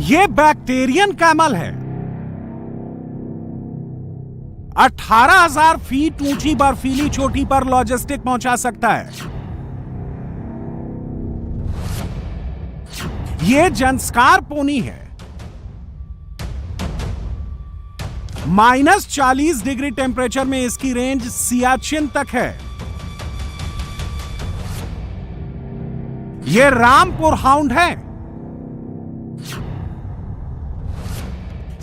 ये Bactrian camel है। 18,000 feet ऊंची बर्फीली चोटी पर लॉजिस्टिक पहुंचा सकता है। ये जंस्कार पोनी है। -40 डिग्री टेम्परेचर में इसकी रेंज सियाचिन तक है। ये रामपुर हाउंड है।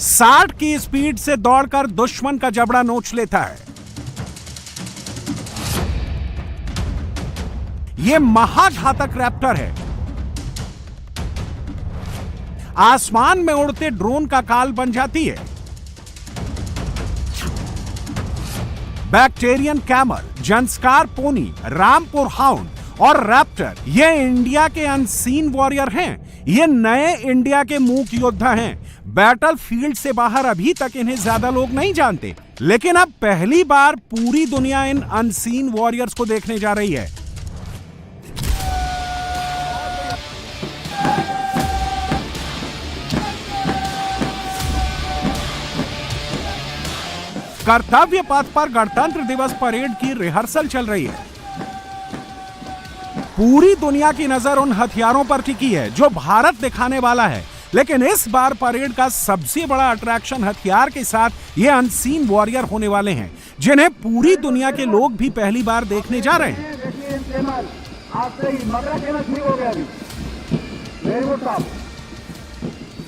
60 की स्पीड से दौड़कर दुश्मन का जबड़ा नोच लेता है। यह महाघातक रैप्टर है। आसमान में उड़ते ड्रोन का काल बन जाती है। Bactrian camel, Zanskar pony, Rampur hound और रैप्टर ये इंडिया के अनसीन वॉरियर हैं। ये नए इंडिया के मूक योद्धा हैं। बैटल फील्ड से बाहर अभी तक इन्हें ज्यादा लोग नहीं जानते, लेकिन अब पहली बार पूरी दुनिया इन अनसीन वॉरियर्स को देखने जा रही है। कर्तव्य पथ पर गणतंत्र दिवस परेड की रिहर्सल चल रही है। पूरी दुनिया की नजर उन हथियारों पर टिकी है जो भारत दिखाने वाला है, लेकिन इस बार परेड का सबसे बड़ा अट्रैक्शन हथियार के साथ ये अनसीन वॉरियर होने वाले हैं, जिन्हें पूरी दुनिया के लोग भी पहली बार देखने जा रहे हैं।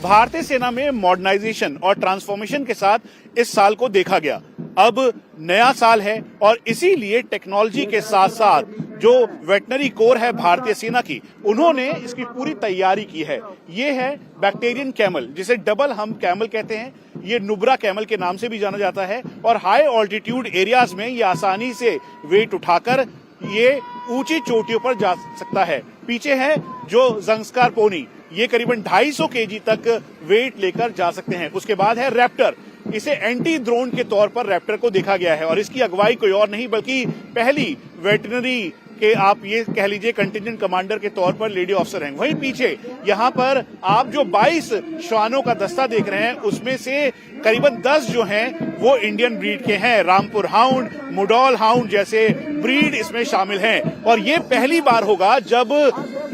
भारतीय सेना में मॉडर्नाइजेशन और ट्रांसफॉर्मेशन के साथ इस साल को देखा गया। अब नया साल है और इसीलिए टेक्नोलॉजी के साथ साथ जो वेटनरी कोर है भारतीय सेना की, उन्होंने इसकी पूरी तैयारी की है। ये है बैक्टीरियन कैमल, जिसे डबल हम कैमल कहते हैं। ये नुब्रा कैमल के नाम से भी जाना जाता है और हाई ऑल्टीट्यूड एरियाज में ये आसानी से वेट उठाकर ये ऊंची चोटियों पर जा सकता है। पीछे है जो जंस्कार पोनी, ये करीबन 250 केजी तक वेट लेकर जा सकते हैं। उसके बाद है रैप्टर। इसे एंटी ड्रोन के तौर पर रैप्टर को देखा गया है और इसकी अगुवाई कोई और नहीं बल्कि पहली वेटरनरी के आप ये कह लीजिए कंटिजेंट कमांडर के तौर पर लेडी ऑफिसर हैं। वहीं पीछे यहाँ पर आप जो 22 श्वानों का दस्ता देख रहे हैं, उसमें से करीबन 10 जो हैं वो इंडियन ब्रीड के हैं। रामपुर हाउंड, मुडॉल हाउंड जैसे ब्रीड इसमें शामिल हैं और ये पहली बार होगा जब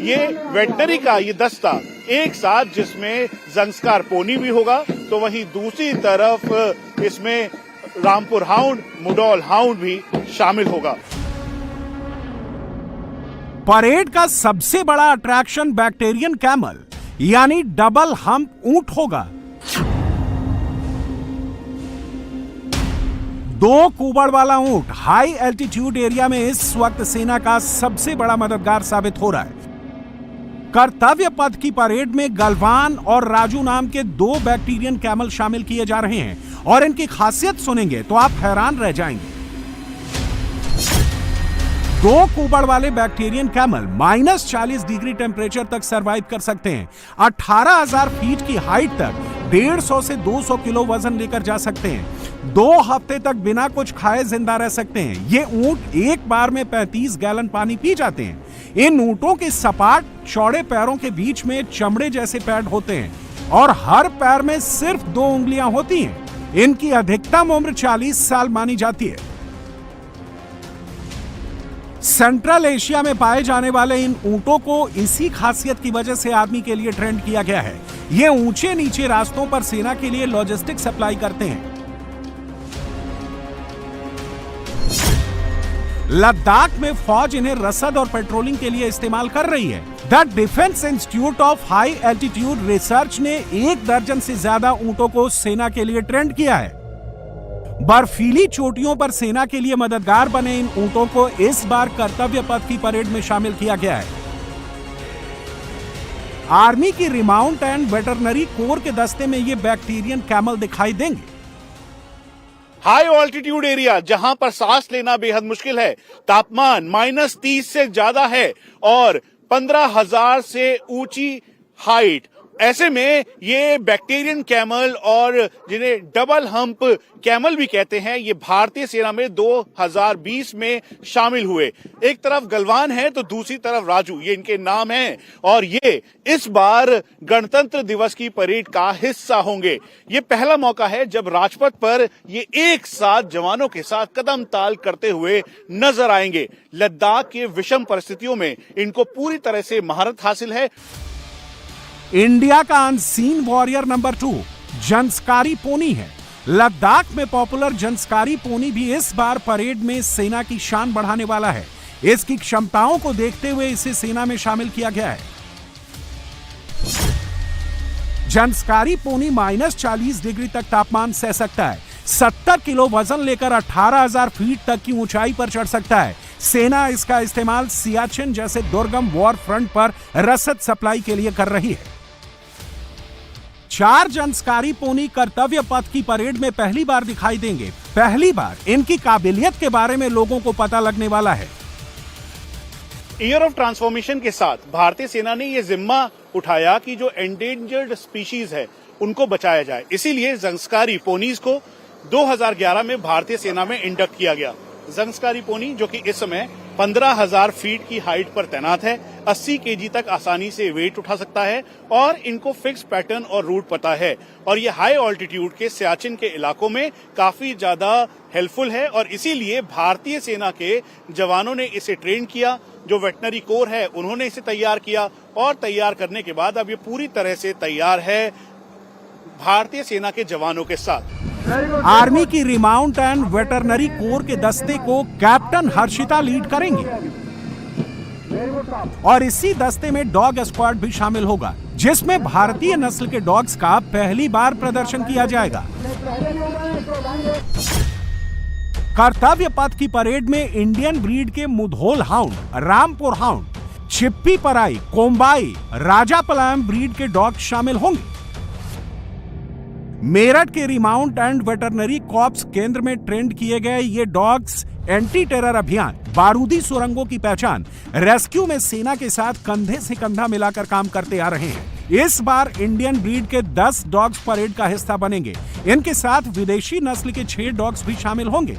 ये वेटनरी का ये दस्ता एक साथ, जिसमें जंस्कार पोनी भी होगा तो वहीं दूसरी तरफ इसमें रामपुर हाउंड, मुडॉल हाउंड भी शामिल होगा। परेड का सबसे बड़ा अट्रैक्शन बैक्टीरियन कैमल यानी डबल हम्प ऊंट होगा। 2 कुबड़ वाला ऊंट हाई एल्टीट्यूड एरिया में इस वक्त सेना का सबसे बड़ा मददगार साबित हो रहा है। कर्तव्य पथ की परेड में गलवान और राजू नाम के 2 बैक्टीरियन कैमल शामिल किए जा रहे हैं और इनकी खासियत सुनेंगे तो आप हैरान रह जाएंगे। 2 कुबड़ वाले बैक्टीरियन कैमल -40 डिग्री टेम्परेचर तक सरवाइव कर सकते हैं। 18,000 फीट की हाइट तक 150 से 200 किलो वजन लेकर जा सकते हैं। 2 हफ्ते तक बिना कुछ खाए जिंदा रह सकते हैं। ये ऊंट एक बार में 35 गैलन पानी पी जाते हैं। इन ऊंटों के सपाट चौड़े पैरों के बीच में चमड़े जैसे पैड होते हैं और हर पैर में सिर्फ 2 उंगलियां होती हैं। इनकी अधिकतम उम्र 40 साल मानी जाती है। सेंट्रल एशिया में पाए जाने वाले इन ऊंटों को इसी खासियत की वजह से आर्मी के लिए ट्रेंड किया गया है। ये ऊंचे नीचे रास्तों पर सेना के लिए लॉजिस्टिक सप्लाई करते हैं। लद्दाख में फौज इन्हें रसद और पेट्रोलिंग के लिए इस्तेमाल कर रही है। The defence institute of high altitude research ने 1 दर्जन से ज्यादा ऊंटों को सेना के लिए ट्रेंड किया है। बर्फीली चोटियों पर सेना के लिए मददगार बने इन ऊंटों को इस बार कर्तव्य पथ की परेड में शामिल किया गया है। आर्मी की रिमाउंट एंड वेटरनरी कोर के दस्ते में ये बैक्टीरियन कैमल दिखाई देंगे। हाई ऑल्टीट्यूड एरिया जहां पर सांस लेना बेहद मुश्किल है, तापमान -30 से ज्यादा है और 15,000 से ऊंची हाइट ऐसे में ये बैक्टीरियन कैमल और जिन्हें डबल हम्प कैमल भी कहते हैं, ये भारतीय सेना में 2020 में शामिल हुए। एक तरफ गलवान है तो दूसरी तरफ राजू, ये इनके नाम हैं और ये इस बार गणतंत्र दिवस की परेड का हिस्सा होंगे। ये पहला मौका है जब राजपथ पर ये एक साथ जवानों के साथ कदम ताल करते हुए नजर आएंगे। लद्दाख के विषम परिस्थितियों में इनको पूरी तरह से महारत हासिल है। इंडिया का अनसीन वॉरियर नंबर 2 जंस्कारी पोनी है। लद्दाख में पॉपुलर जंस्कारी पोनी भी इस बार परेड में सेना की शान बढ़ाने वाला है। इसकी क्षमताओं को देखते हुए इसे सेना में शामिल किया गया है। जंस्कारी पोनी -40 डिग्री तक तापमान सह सकता है। 70 किलो वजन लेकर 18,000 फीट तक की ऊंचाई पर चढ़ सकता है। सेना इसका इस्तेमाल सियाचिन जैसे दुर्गम वॉर फ्रंट पर रसद सप्लाई के लिए कर रही है। 4 जंस्कारी पोनी कर्तव्य पथ की परेड में पहली बार दिखाई देंगे। पहली बार इनकी काबिलियत के बारे में लोगों को पता लगने वाला है। ईयर ऑफ ट्रांसफॉर्मेशन के साथ भारतीय सेना ने यह जिम्मा उठाया कि जो एंडेंजर्ड स्पीशीज है उनको बचाया जाए। इसीलिए जंस्कारी पोनीज को 2011 में भारतीय सेना में इंडक्ट किया गया। जंस्कारी पोनी जो कि इस समय 15,000 फीट की हाइट पर तैनात है, 80 केजी तक आसानी से वेट उठा सकता है और इनको फिक्स पैटर्न और रूट पता है और ये हाई ऑल्टीट्यूड के सियाचिन के इलाकों में काफी ज्यादा हेल्पफुल है और इसीलिए भारतीय सेना के जवानों ने इसे ट्रेन किया। जो वेटनरी कोर है उन्होंने इसे तैयार किया और तैयार करने के बाद अब ये पूरी तरह से तैयार है भारतीय सेना के जवानों के साथ। आर्मी की रिमाउंट एंड वेटरनरी कोर के दस्ते को कैप्टन हर्षिता लीड करेंगे और इसी दस्ते में डॉग स्क्वाड भी शामिल होगा, जिसमें भारतीय नस्ल के डॉग्स का पहली बार प्रदर्शन किया जाएगा। कर्तव्य पथ की परेड में इंडियन ब्रीड के मुधोल हाउंड, रामपुर हाउंड, चिप्पी पराई, कोम्बाई, राजापलायम ब्रीड के डॉग शामिल होंगे। मेरठ के रिमाउंट एंड वेटरनरी कॉर्प्स केंद्र में ट्रेंड किए गए ये डॉग्स एंटी टेरर अभियान, बारूदी सुरंगों की पहचान, रेस्क्यू में सेना के साथ कंधे से कंधा मिलाकर काम करते आ रहे हैं। इस बार इंडियन ब्रीड के 10 डॉग्स परेड का हिस्सा बनेंगे। इनके साथ विदेशी नस्ल के 6 डॉग्स भी शामिल होंगे।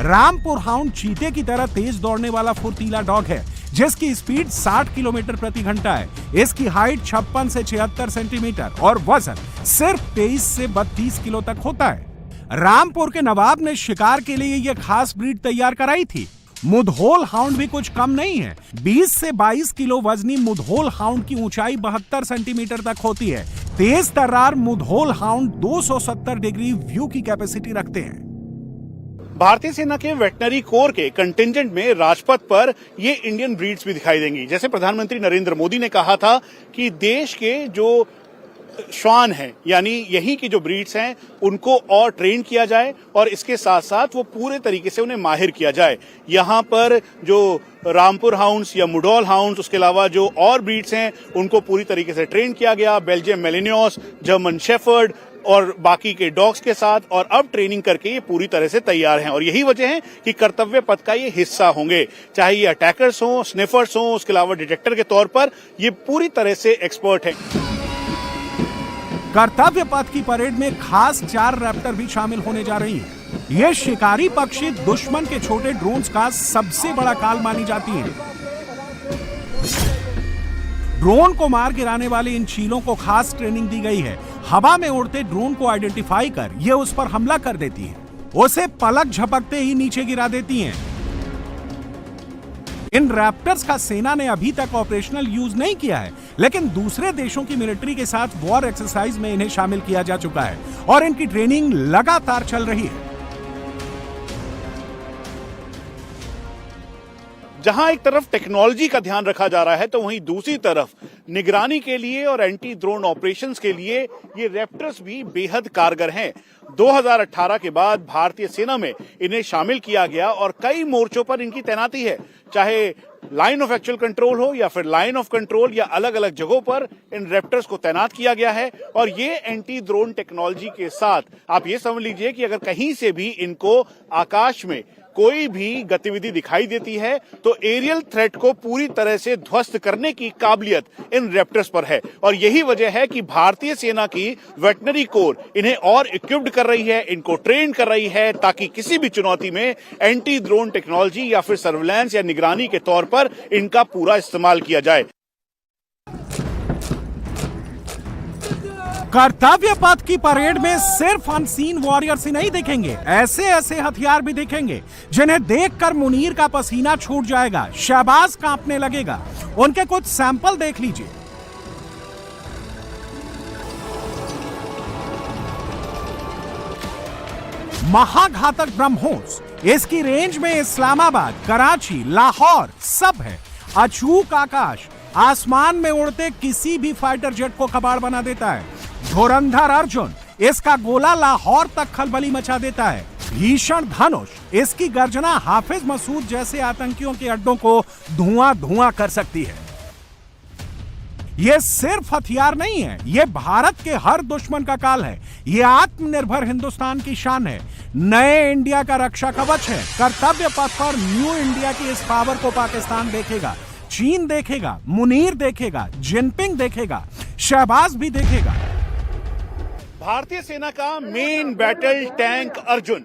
रामपुर हाउंड चीते की तरह तेज दौड़ने वाला फुर्तीला डॉग है, जिसकी स्पीड 60 किलोमीटर प्रति घंटा है। इसकी हाइट 56 से 76 सेंटीमीटर और वजन सिर्फ 23 से 32 किलो तक होता है। रामपुर के नवाब ने शिकार के लिए यह खास ब्रीड तैयार कराई थी। मुधोल हाउंड भी कुछ कम नहीं है। 20 से 22 किलो वजनी मुधोल हाउंड की ऊंचाई 72 सेंटीमीटर तक होती है। तेज तर्रार मुधोल हाउंड 270 डिग्री व्यू की कैपेसिटी रखते हैं। भारतीय सेना के वेटनरी कोर के कंटिंजेंट में राजपथ पर ये इंडियन ब्रीड्स भी दिखाई देंगी। जैसे प्रधानमंत्री नरेंद्र मोदी ने कहा था कि देश के जो श्वान हैं, यानी यही की जो ब्रीड्स हैं, उनको और ट्रेन किया जाए और इसके साथ साथ वो पूरे तरीके से उन्हें माहिर किया जाए। यहाँ पर जो रामपुर हाउंड्स या मुडोल हाउंड्स, उसके अलावा जो और ब्रीड्स हैं, उनको पूरी तरीके से ट्रेन किया गया। बेल्जियम मेलिनोस, जर्मन शेफर्ड और बाकी के डॉग्स के साथ, और अब ट्रेनिंग करके ये पूरी तरह से तैयार हैं। और यही वजह है कि कर्तव्य पथ का ये हिस्सा होंगे, चाहे ये अटैकर्स हों, स्निफर्स हों, उसके अलावा डिटेक्टर के तौर पर ये पूरी तरह से एक्सपर्ट हैं। कर्तव्य पथ की परेड में खास 4 रैप्टर भी शामिल होने जा रही हैं। ये शिकारी पक्षी दुश्मन के छोटे ड्रोन्स का सबसे बड़ा काल मानी जाती हैं। ड्रोन को मार गिराने वाले इन चीलों को खास ट्रेनिंग दी गई है। हवा में उड़ते ड्रोन को आइडेंटिफाई कर ये उस पर हमला कर देती हैं। उसे पलक झपकते ही नीचे गिरा देती हैं। इन रैप्टर्स का सेना ने अभी तक ऑपरेशनल यूज नहीं किया है, लेकिन दूसरे देशों की मिलिट्री के साथ वॉर एक्सरसाइज में इन्हें शामिल किया जा चुका है और इनकी ट्रेनिंग लगातार चल रही है। जहां एक तरफ टेक्नोलॉजी का ध्यान रखा जा रहा है, तो वहीं दूसरी तरफ निगरानी के लिए और एंटी ड्रोन ऑपरेशंस के लिए ये रैप्टर्स भी बेहद कारगर हैं। 2018 के बाद भारतीय सेना में इन्हें शामिल किया गया और कई मोर्चों पर इनकी तैनाती है, चाहे लाइन ऑफ एक्चुअल कंट्रोल हो या फिर लाइन ऑफ कंट्रोल या अलग अलग जगहों पर इन रैप्टर्स को तैनात किया गया है। और ये एंटी ड्रोन टेक्नोलॉजी के साथ आप ये समझ लीजिए कि अगर कहीं से भी इनको आकाश में कोई भी गतिविधि दिखाई देती है तो एरियल थ्रेट को पूरी तरह से ध्वस्त करने की काबिलियत इन रैप्टर्स पर है। और यही वजह है कि भारतीय सेना की वेटनरी कोर इन्हें और इक्विप्ड कर रही है, इनको ट्रेन कर रही है, ताकि किसी भी चुनौती में एंटी ड्रोन टेक्नोलॉजी या फिर सर्विलांस या निगरानी के तौर पर इनका पूरा इस्तेमाल किया जाए। कर्तव्य पथ की परेड में सिर्फ अनसीन वॉरियर्स ही नहीं दिखेंगे, ऐसे ऐसे हथियार भी दिखेंगे जिन्हें देखकर मुनीर का पसीना छूट जाएगा, शहबाज कांपने लगेगा। उनके कुछ सैंपल देख लीजिए। महाघातक ब्रह्मोस, इसकी रेंज में इस्लामाबाद, कराची, लाहौर सब है। अचूक आकाश, आसमान में उड़ते किसी भी फाइटर जेट को कबाड़ बना देता है। धुरंधर अर्जुन, इसका गोला लाहौर तक खलबली मचा देता है। भीषण धनुष, इसकी गर्जना हाफिज मसूद जैसे आतंकियों के अड्डों को धुआं धुआं कर सकती है। यह सिर्फ हथियार नहीं है, यह भारत के हर दुश्मन का काल है। यह आत्मनिर्भर हिंदुस्तान की शान है, नए इंडिया का रक्षा कवच है। कर्तव्य पथ पर न्यू इंडिया की इस पावर को पाकिस्तान देखेगा, चीन देखेगा, मुनीर देखेगा, जिनपिंग देखेगा, शहबाज भी देखेगा। भारतीय सेना का मेन बैटल टैंक अर्जुन,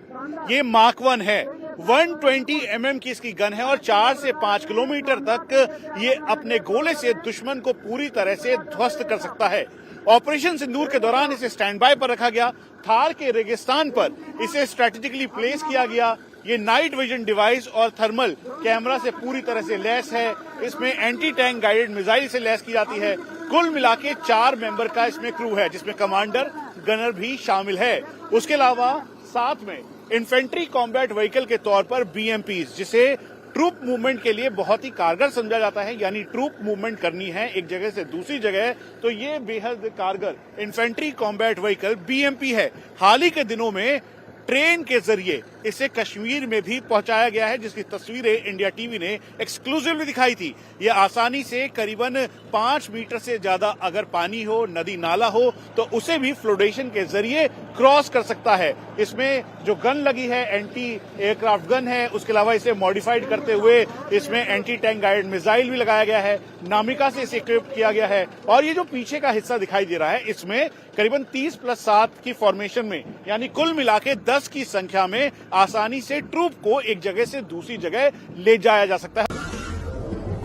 ये मार्क 1 है। 120 mm की इसकी गन है और 4 से 5 किलोमीटर तक ये अपने गोले से दुश्मन को पूरी तरह से ध्वस्त कर सकता है। ऑपरेशन सिंदूर के दौरान इसे स्टैंड बाय पर रखा गया। थार के रेगिस्तान पर इसे स्ट्रेटेजिकली प्लेस किया गया। ये नाइट विजन डिवाइस और थर्मल कैमरा से पूरी तरह से लैस है। इसमें एंटी टैंक गाइडेड मिसाइल से लैस की जाती है। कुल मिला के 4 मेंबर का इसमें क्रू है, जिसमें कमांडर, गनर भी शामिल है। उसके अलावा साथ में इन्फेंट्री कॉम्बैट व्हीकल के तौर पर BMPs, जिसे ट्रूप मूवमेंट के लिए बहुत ही कारगर समझा जाता है, यानी ट्रूप मूवमेंट करनी है एक जगह से दूसरी जगह, तो ये बेहद कारगर इन्फेंट्री कॉम्बैट व्हीकल BMP है। हाल ही के दिनों में ट्रेन के जरिए इसे कश्मीर में भी पहुंचाया गया है, जिसकी तस्वीरें इंडिया टीवी ने एक्सक्लूसिवली दिखाई थी। यह आसानी से करीबन 5 मीटर से ज्यादा अगर पानी हो, नदी नाला हो, तो उसे भी फ्लोटेशन के जरिए क्रॉस कर सकता है। इसमें जो गन लगी है एंटी एयरक्राफ्ट गन है, उसके अलावा इसे मॉडिफाइड करते हुए इसमें एंटी टैंक गाइडेड मिसाइल भी लगाया गया है। नामिका से इसे इक्विप किया गया है। और ये जो पीछे का हिस्सा दिखाई दे रहा है, इसमें करीबन 30+7 की फॉर्मेशन में, यानी कुल मिला के 10 की संख्या में आसानी से ट्रूप को एक जगह से दूसरी जगह ले जाया जा सकता है।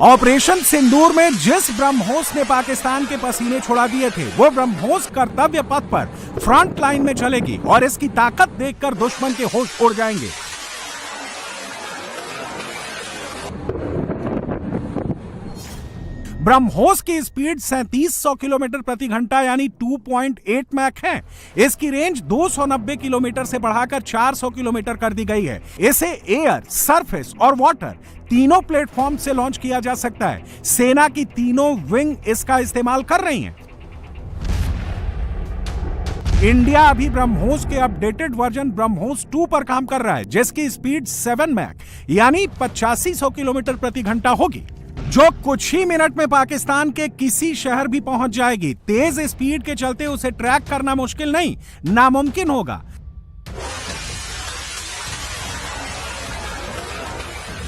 ऑपरेशन सिंदूर में जिस ब्रह्मोस ने पाकिस्तान के पसीने छुड़ा दिए थे, वो ब्रह्मोस कर्तव्य पथ पर फ्रंट लाइन में चलेगी और इसकी ताकत देखकर दुश्मन के होश उड़ जाएंगे। ब्रह्मोस की स्पीड 3700 किलोमीटर प्रति घंटा यानी 2.8 मैक है। इसकी रेंज 290 किलोमीटर से बढ़ाकर 400 किलोमीटर कर दी गई है। इसे एयर, सरफेस और वाटर तीनों प्लेटफॉर्म से लॉन्च किया जा सकता है। सेना की तीनों विंग इसका इस्तेमाल कर रही हैं। इंडिया अभी ब्रह्मोस के अपडेटेड वर्जन ब्रह्मोस 2 पर काम कर रहा है, जिसकी स्पीड 7 मैक यानी 8500 किलोमीटर प्रति घंटा होगी, जो कुछ ही मिनट में पाकिस्तान के किसी शहर भी पहुंच जाएगी। तेज स्पीड के चलते उसे ट्रैक करना मुश्किल नहीं, नामुमकिन होगा।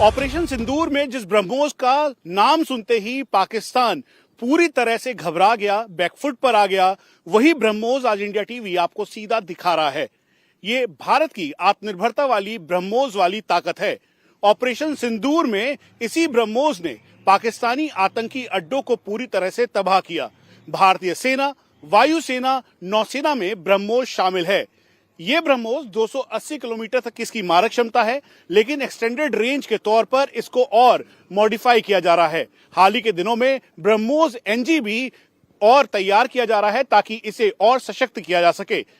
ऑपरेशन सिंदूर में जिस ब्रह्मोस का नाम सुनते ही पाकिस्तान पूरी तरह से घबरा गया, बैकफुट पर आ गया, वही ब्रह्मोस आज इंडिया टीवी आपको सीधा दिखा रहा है। ये भारत की आत्मनिर्भरता वाली ब्रह्मोस वाली ताकत है। ऑपरेशन सिंदूर में इसी ब्रह्मोस ने पाकिस्तानी आतंकी अड्डों को पूरी तरह से तबाह किया। भारतीय सेना, वायुसेना, नौसेना में ब्रह्मोस शामिल है। यह ब्रह्मोस 280 किलोमीटर तक इसकी मारक क्षमता है, लेकिन एक्सटेंडेड रेंज के तौर पर इसको और मॉडिफाई किया जा रहा है। हाल ही के दिनों में ब्रह्मोस NG भी और तैयार किया जा रहा है, ताकि इसे और सशक्त किया जा सके।